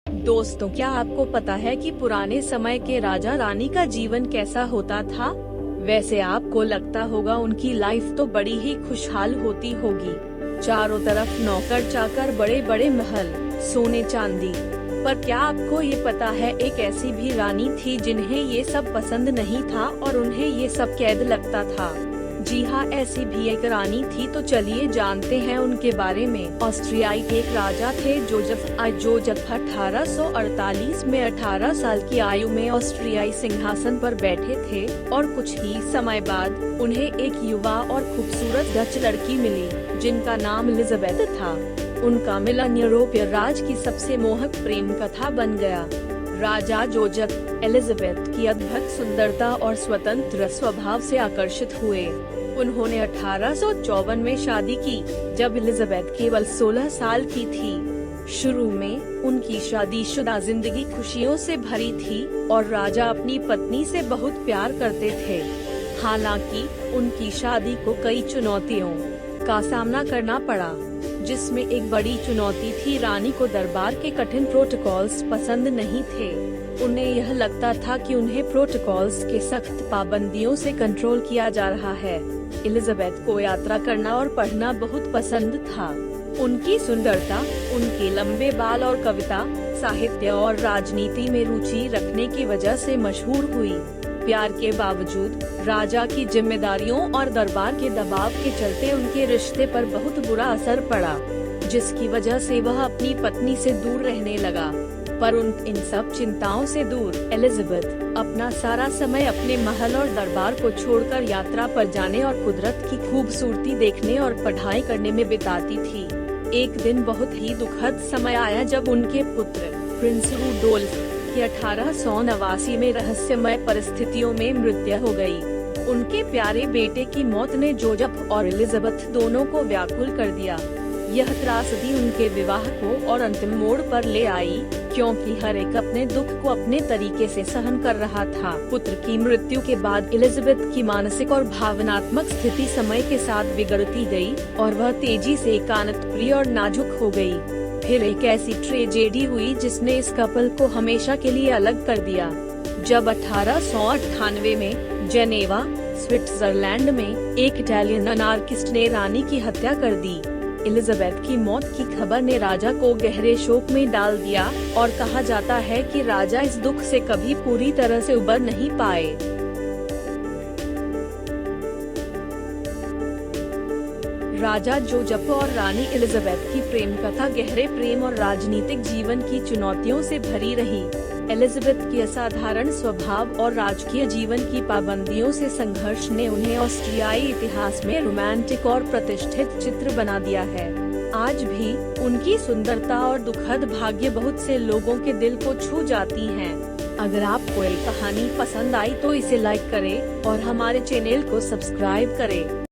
दोस्तों, क्या आपको पता है कि पुराने समय के राजा रानी का जीवन कैसा होता था? वैसे आपको लगता होगा उनकी लाइफ तो बड़ी ही खुशहाल होती होगी। चारों तरफ नौकर चाकर, बड़े बड़े महल, सोने चांदी। पर क्या आपको ये पता है, एक ऐसी भी रानी थी जिन्हें ये सब पसंद नहीं था और उन्हें ये सब कैद लगता था। जी हाँ, ऐसी भी एक रानी थी। तो चलिए जानते हैं उनके बारे में। ऑस्ट्रियाई के एक राजा थे जोसेफ 1848 में 18 साल की आयु में ऑस्ट्रियाई सिंहासन पर बैठे थे और कुछ ही समय बाद उन्हें एक युवा और खूबसूरत डच लड़की मिली जिनका नाम एलिजाबेथ था। उनका मिलन यूरोपीय राज की सबसे मोहक प्रेम कथा बन गया। राजा जोसेफ एलिजाबेथ की अद्भुत सुंदरता और स्वतंत्र स्वभाव से आकर्षित हुए। उन्होंने 1854 में शादी की, जब एलिजाबेथ केवल 16 साल की थी। शुरू में उनकी शादीशुदा जिंदगी खुशियों से भरी थी और राजा अपनी पत्नी से बहुत प्यार करते थे। हालांकि उनकी शादी को कई चुनौतियों का सामना करना पड़ा, जिसमें एक बड़ी चुनौती थी, रानी को दरबार के कठिन प्रोटोकॉल्स पसंद नहीं थे। उन्हें यह लगता था कि उन्हें प्रोटोकॉल्स के सख्त पाबंदियों से कंट्रोल किया जा रहा है। एलिजाबेथ को यात्रा करना और पढ़ना बहुत पसंद था। उनकी सुंदरता, उनके लंबे बाल और कविता, साहित्य और राजनीति में रुचि रखने की वजह से मशहूर हुई। प्यार के बावजूद राजा की जिम्मेदारियों और दरबार के दबाव के चलते उनके रिश्ते पर बहुत बुरा असर पड़ा, जिसकी वजह से वह अपनी पत्नी से दूर रहने लगा। पर इन सब चिंताओं से दूर एलिजाबेथ अपना सारा समय अपने महल और दरबार को छोड़कर यात्रा पर जाने और कुदरत की खूबसूरती देखने और पढ़ाई करने में बिताती थी। एक दिन बहुत ही दुखद समय आया जब उनके पुत्र प्रिंस रूडोल्फ की 1889 में रहस्यमय परिस्थितियों में मृत्यु हो गई। उनके प्यारे बेटे की मौत ने जोसेफ और एलिजाबेथ दोनों को व्याकुल कर दिया। यह त्रासदी उनके विवाह को और अंतिम मोड़ पर ले आई, क्योंकि हर एक अपने दुख को अपने तरीके से सहन कर रहा था। पुत्र की मृत्यु के बाद एलिजाबेथ की मानसिक और भावनात्मक स्थिति समय के साथ बिगड़ती गई और वह तेजी से एकांत प्रिय और नाजुक हो गई। फिर एक ऐसी ट्रेजेडी हुई जिसने इस कपल को हमेशा के लिए अलग कर दिया, जब 1898 में जेनेवा, स्विट्जरलैंड में एक इटालियन अनार्किस्ट ने रानी की हत्या कर दी। एलिजाबेथ की मौत की खबर ने राजा को गहरे शोक में डाल दिया और कहा जाता है कि राजा इस दुख से कभी पूरी तरह से उबर नहीं पाए। राजा जोसेफ और रानी एलिजाबेथ की प्रेम कथा गहरे प्रेम और राजनीतिक जीवन की चुनौतियों से भरी रही। एलिजाबेथ की असाधारण स्वभाव और राजकीय जीवन की पाबंदियों से संघर्ष ने उन्हें ऑस्ट्रियाई इतिहास में रोमांटिक और प्रतिष्ठित चित्र बना दिया है। आज भी उनकी सुंदरता और दुखद भाग्य बहुत से लोगों के दिल को छू जाती हैं। अगर आपको ये कहानी पसंद आई तो इसे लाइक करें और हमारे चैनल को सब्सक्राइब करें।